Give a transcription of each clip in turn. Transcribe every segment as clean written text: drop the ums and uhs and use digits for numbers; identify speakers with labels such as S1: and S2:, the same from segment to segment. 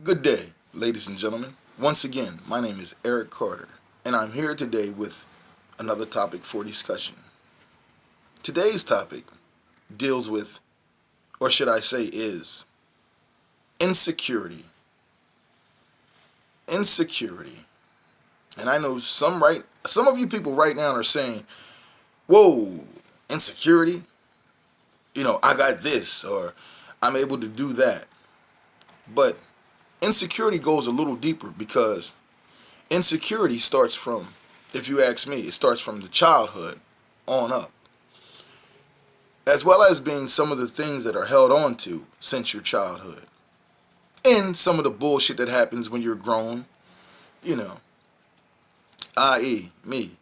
S1: Good day, ladies and gentlemen. Once again, my name is Eric Carter, and I'm here today with another topic for discussion. Today's topic deals with, or should I say, is insecurity. Insecurity. And I know some of you people right now are saying, "Whoa, insecurity? I got this, or I'm able to do that." But insecurity goes a little deeper because insecurity starts from, if you ask me, it starts from the childhood on up, as well as being some of the things that are held on to since your childhood, and some of the bullshit that happens when you're grown, you know, i.e., me.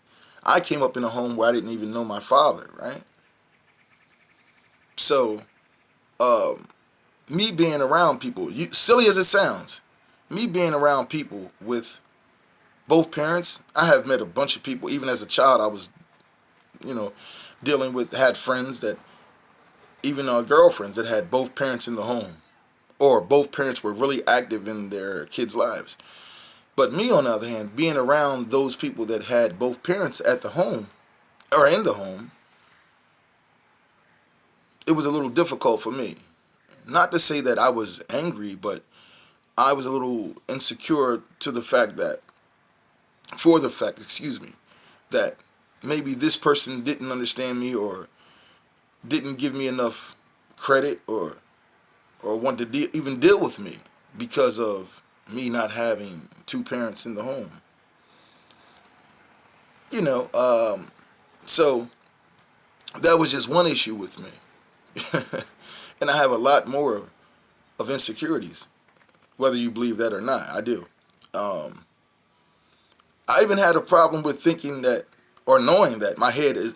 S1: I came up in a home where I didn't even know my father, right? So, me being around people, silly as it sounds, me being around people with both parents, I have met a bunch of people, even as a child, I was, you know, had friends that, even girlfriends that had both parents in the home, or both parents were really active in their kids' lives. But me, on the other hand, being around those people that had both parents at the home, or in the home, it was a little difficult for me. Not to say that I was angry, but I was a little insecure for the fact, excuse me, that maybe this person didn't understand me or didn't give me enough credit or want to even deal with me because of me not having two parents in the home. You know, so that was just one issue with me. And I have a lot more of insecurities, whether you believe that or not. I do. I even had a problem with thinking that, or knowing that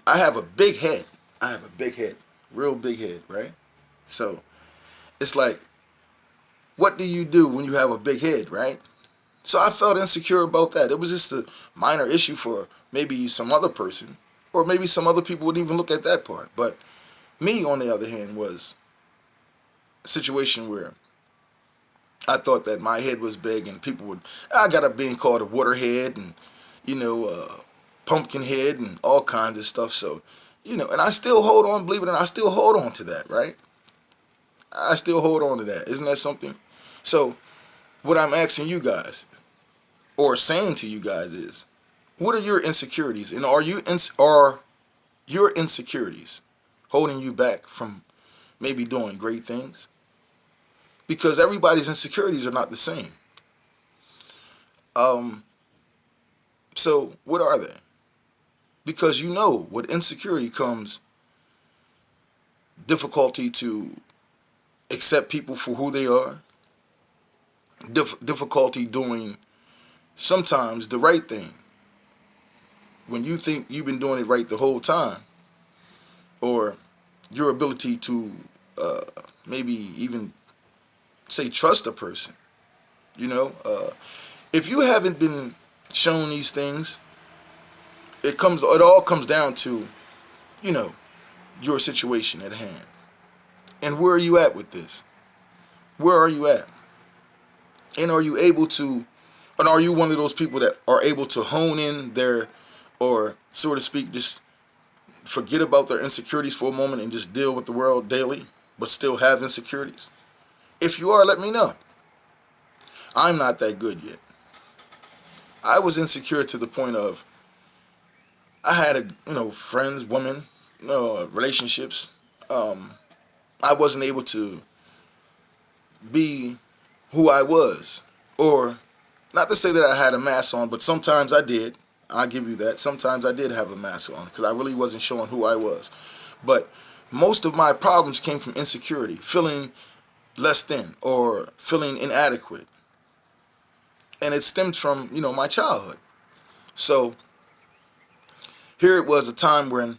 S1: I have a big head. I have a big head, real big head, right? So it's like, what do you do when you have a big head, right? So I felt insecure about that. It was just a minor issue for maybe some other person, or maybe some other people wouldn't even look at that part. But me, on the other hand, was a situation where I thought that my head was big, and I got up being called a waterhead and, you know, pumpkin head and all kinds of stuff. So, and I still hold on, believe it or not, I still hold on to that, right? I still hold on to that. Isn't that something? So, what I'm asking you guys, or saying to you guys, is, what are your insecurities, and are your insecurities holding you back from maybe doing great things? Because everybody's insecurities are not the same. Um, so what are they? Because with insecurity comes difficulty to accept people for who they are, difficulty doing sometimes the right thing when you think you've been doing it right the whole time, or your ability to maybe even say trust a person. If you haven't been shown these things, it all comes down to, you know, your situation at hand. And where are you at with this? Where are you at? And are you one of those people that are able to hone in or so to speak, just forget about their insecurities for a moment and just deal with the world daily, but still have insecurities? If you are, let me know. I'm not that good yet. I was insecure to the point of, I had friends, women, relationships. I wasn't able to be who I was, or not to say that I had a mask on, but sometimes I did. I'll give you that. Sometimes I did have a mask on because I really wasn't showing who I was. But most of my problems came from insecurity, feeling less than or feeling inadequate, and it stemmed from my childhood. So here it was, a time when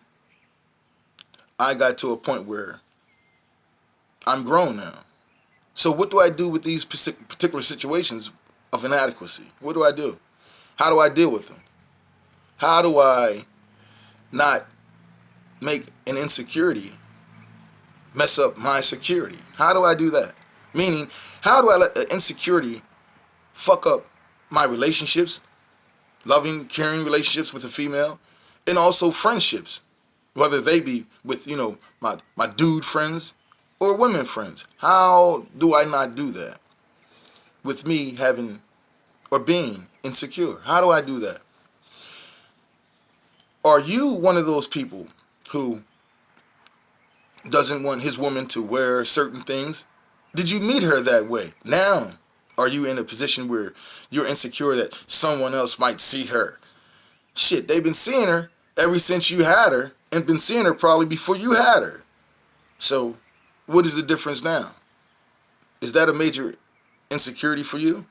S1: I got to a point where I'm grown now. So what do I do with these particular situations of inadequacy? What do I do? How do I deal with them? How do I not make an insecurity mess up my security? How do I do that? Meaning, how do I let the insecurity fuck up my relationships, loving, caring relationships with a female, and also friendships, whether they be with, my dude friends or women friends. How do I not do that with me having or being insecure? How do I do that? Are you one of those people who doesn't want his woman to wear certain things? Did you meet her that way? Now, are you in a position where you're insecure that someone else might see her? Shit, they've been seeing her ever since you had her, and been seeing her probably before you had her. So, what is the difference now? Is that a major insecurity for you?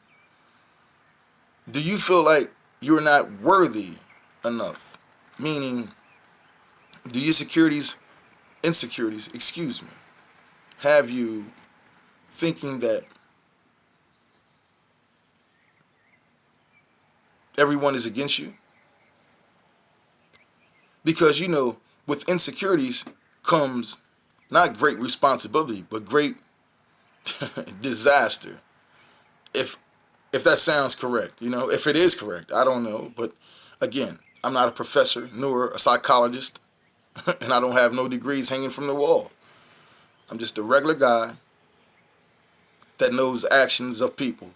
S1: Do you feel like you're not worthy enough? Meaning, do your insecurities, excuse me, have you thinking that everyone is against you? Because, with insecurities comes not great responsibility, but great disaster. If that sounds correct, if it is correct, I don't know. But again, I'm not a professor nor a psychologist, and I don't have no degrees hanging from the wall. I'm just a regular guy that knows actions of people.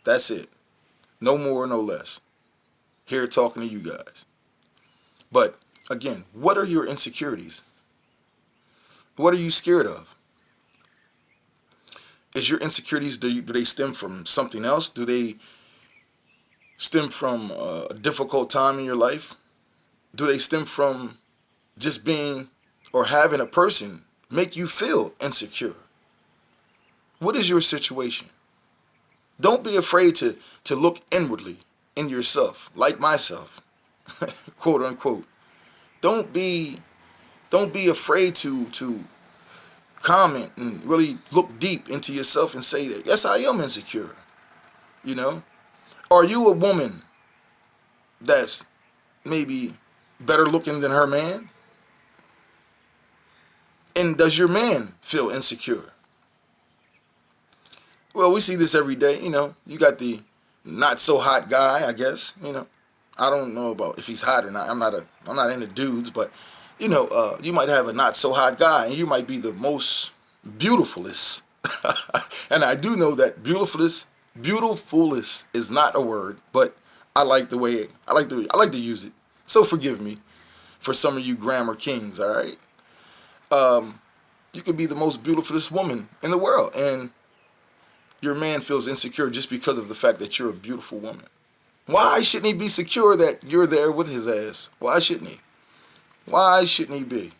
S1: That's it. No more, no less. Here talking to you guys. But again, what are your insecurities? What are you scared of? Is your insecurities, do they stem from something else? Do they stem from a difficult time in your life? Do they stem from just being or having a person make you feel insecure? What is your situation? Don't be afraid to look inwardly in yourself, like myself, quote unquote. Don't be afraid to comment and really look deep into yourself and say that, yes, I am insecure. Are you a woman that's maybe better looking than her man? And does your man feel insecure? Well, we see this every day. You got the not so hot guy, I guess. I don't know about if he's hot or not. I'm not into dudes, but you might have a not so hot guy, and you might be the most beautifulest. And I do know that beautifulest is not a word, but I like to use it. So forgive me for some of you grammar kings. All right, you could be the most beautifulest woman in the world, and your man feels insecure just because of the fact that you're a beautiful woman. Why shouldn't he be secure that you're there with his ass? Why shouldn't he? Why shouldn't he be?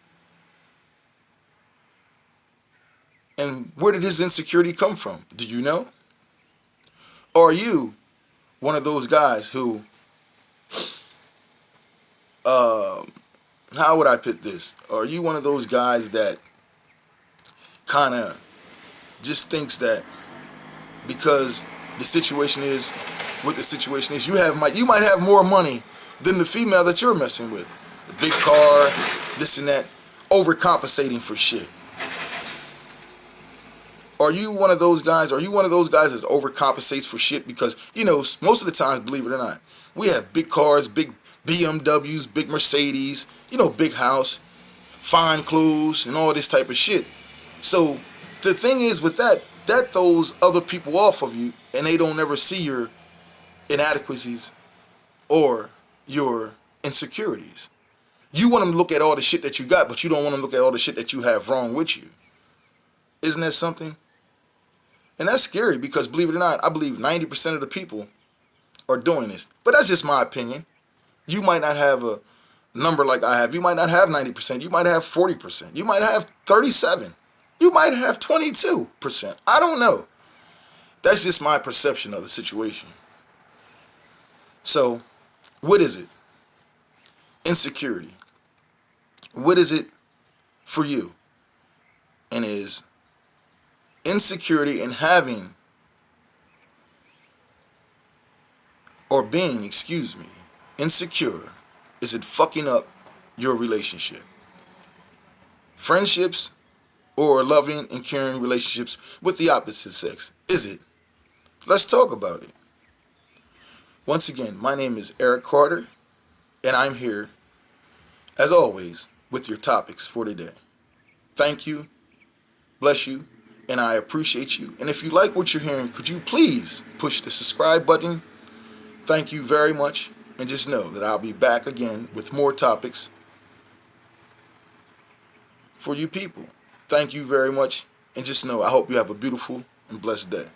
S1: And where did his insecurity come from? Do you know? Or are you one of those guys who, how would I put this? Are you one of those guys that kind of just thinks that because the situation is what the situation is, you might have more money than the female that you're messing with? The big car, this and that, overcompensating for shit. Are you one of those guys? Are you one of those guys that overcompensates for shit? Because, most of the times, believe it or not, we have big cars, big BMWs, big Mercedes, big house, fine clothes, and all this type of shit. So the thing is with that throws other people off of you, and they don't ever see your inadequacies or your insecurities. You want them to look at all the shit that you got, but you don't want them to look at all the shit that you have wrong with you. Isn't that something? And that's scary because, believe it or not, I believe 90% of the people are doing this. But that's just my opinion. You might not have a number like I have. You might not have 90%. You might have 40%. You might have 37%. You might have 22%. I don't know. That's just my perception of the situation. So, what is it? Insecurity. What is it for you? And is insecurity in having or being, insecure, is it fucking up your relationship? Friendships or loving and caring relationships with the opposite sex? Is it? Let's talk about it. Once again, my name is Eric Carter, and I'm here, as always, with your topics for today. Thank you, bless you, and I appreciate you. And if you like what you're hearing, could you please push the subscribe button? Thank you very much, and just know that I'll be back again with more topics for you people. Thank you very much, and just know I hope you have a beautiful and blessed day.